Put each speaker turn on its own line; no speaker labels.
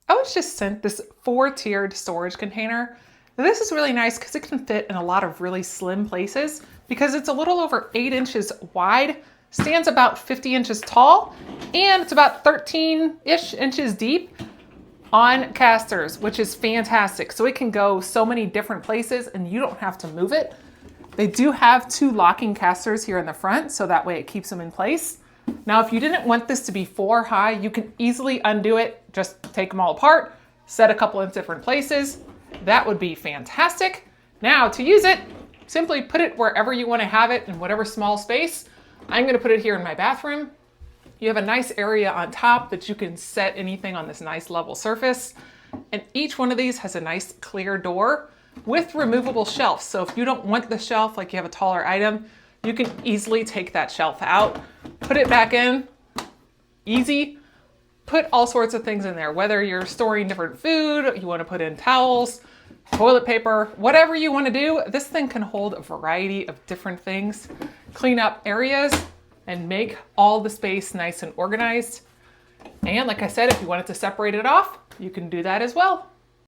I was just sent this 4-tiered storage container. Now, this is really nice because it can fit in a lot of really slim places because it's a little over 8 inches wide, stands about 50 inches tall, and it's about 13-ish inches deep on casters, which is fantastic. So it can go so many different places and you don't have to move it. They do have 2 locking casters here in the front, so that way it keeps them in place. Now, if you didn't want this to be 4 high, you can easily undo it. Just take them all apart, set a couple of different places. That would be fantastic. Now, to use it, simply put it wherever you want to have it in whatever small space. I'm going to put it here in my bathroom. You have a nice area on top that you can set anything on this nice level surface. And each one of these has a nice clear door with removable shelves. So if you don't want the shelf, like you have a taller item, you can easily take that shelf out, put it back in, easy. Put all sorts of things in there, whether you're storing different food, you want to put in towels, toilet paper, whatever you want to do. This thing can hold a variety of different things, clean up areas, and make all the space nice and organized. And like I said, if you wanted to separate it off, you can do that as well.